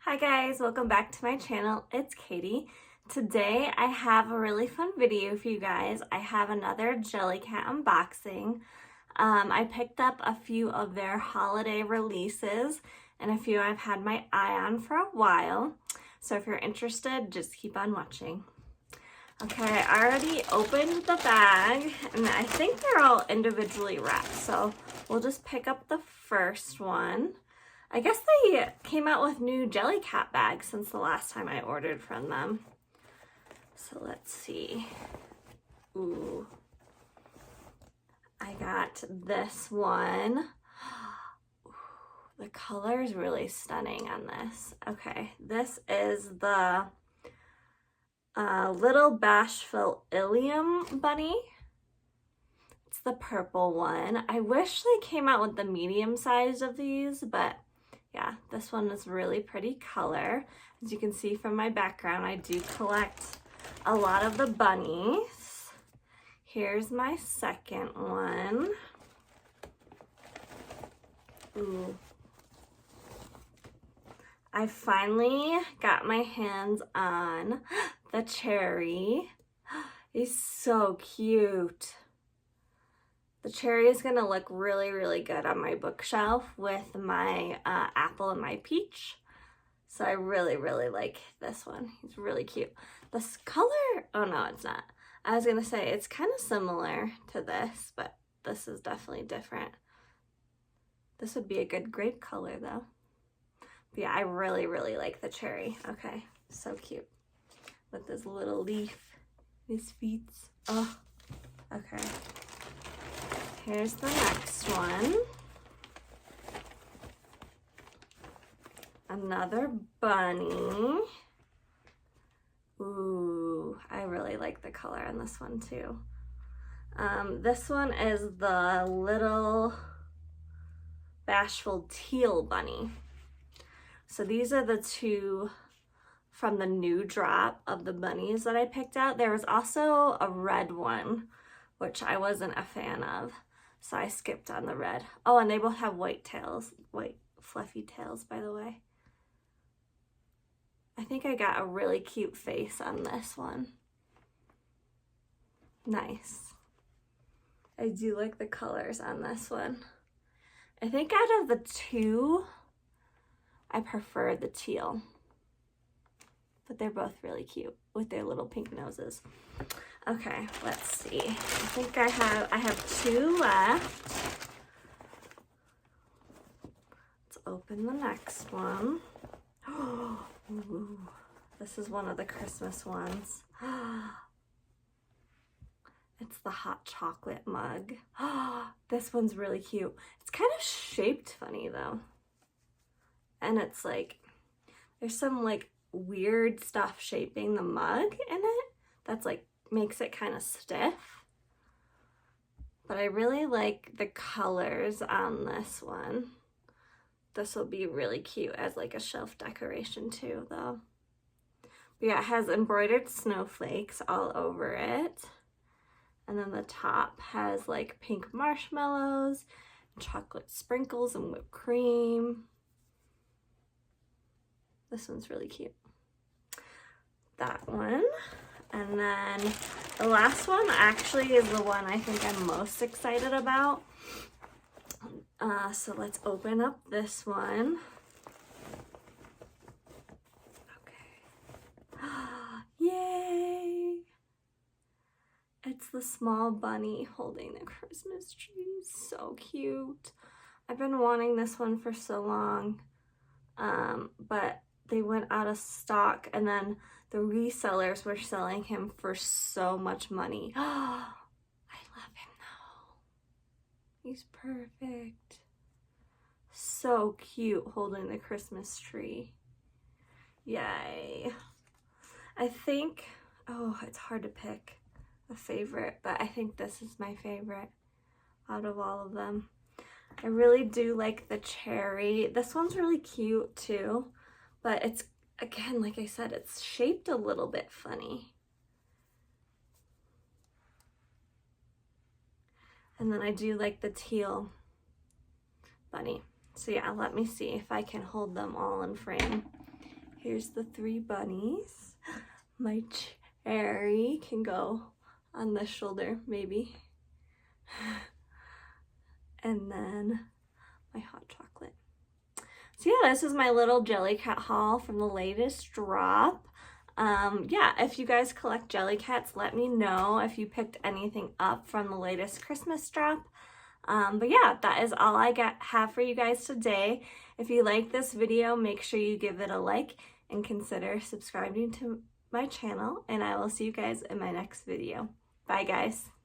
Hi guys, welcome back to my channel. It's Katie. Today I have a really fun video for you guys. I have another Jellycat unboxing. I picked up a few of their holiday releases and a few I've had my eye on for a while. So if you're interested, just keep on watching. Okay, I already opened the bag and I think they're all individually wrapped. So we'll just pick up the first one. I guess they came out with new Jellycat bags since the last time I ordered from them. So let's see. Ooh. I got this one. Ooh, the color is really stunning on this. Okay, this is the Little Bashful Ilium bunny. It's the purple one. I wish they came out with the medium size of these, but yeah, this one is really pretty color. As you can see from my background, I do collect a lot of the bunnies. Here's my second one. Ooh. I finally got my hands on the cherry. He's so cute. The cherry is gonna look really, really good on my bookshelf with my apple and my peach. So I really, really like this one. He's really cute. This color, oh no, it's not. I was gonna say it's kind of similar to this, but this is definitely different. This would be a good grape color though. But yeah, I really, really like the cherry. Okay, so cute. With this little leaf, his feet. Oh, okay. Here's the next one. Another bunny. Ooh, I really like the color on this one too. This one is the Little Bashful Teal bunny. So these are the two from the new drop of the bunnies that I picked out. There was also a red one, which I wasn't a fan of. So I skipped on the red. Oh, and they both have white tails, white fluffy tails, by the way. I think I got a really cute face on this one. Nice. I do like the colors on this one. I think out of the two, I prefer the teal. But they're both really cute with their little pink noses. Okay, let's see. I think I have two left. Let's open the next one. Ooh, this is one of the Christmas ones. It's the hot chocolate mug. This one's really cute. It's kind of shaped funny though. And it's like, there's some like weird stuff shaping the mug in it that's like makes it kind of stiff. But I really like the colors on this one. This will be really cute as like a shelf decoration too though. But yeah, it has embroidered snowflakes all over it. And then the top has like pink marshmallows, chocolate sprinkles and whipped cream. This one's really cute. That one. And then the last one actually is the one I think I'm most excited about. So let's open up this one. Okay. Yay! It's the small bunny holding the Christmas tree. So cute. I've been wanting this one for so long, but they went out of stock and then the resellers were selling him for so much money. I love him though. He's perfect. So cute holding the Christmas tree. Yay. I think, oh, it's hard to pick a favorite, but I think this is my favorite out of all of them. I really do like the cherry. This one's really cute too, but it's, again, like I said, it's shaped a little bit funny. And then I do like the teal bunny. So yeah, let me see if I can hold them all in frame Here's the 3 bunnies. My cherry can go on this shoulder, maybe. And then my hot chocolate. So yeah, this is my little Jellycat haul from the latest drop. Yeah, if you guys collect Jellycats, let me know if you picked anything up from the latest Christmas drop. But yeah, that is all I have for you guys today. If you like this video, make sure you give it a like and consider subscribing to my channel, and I will see you guys in my next video. Bye guys.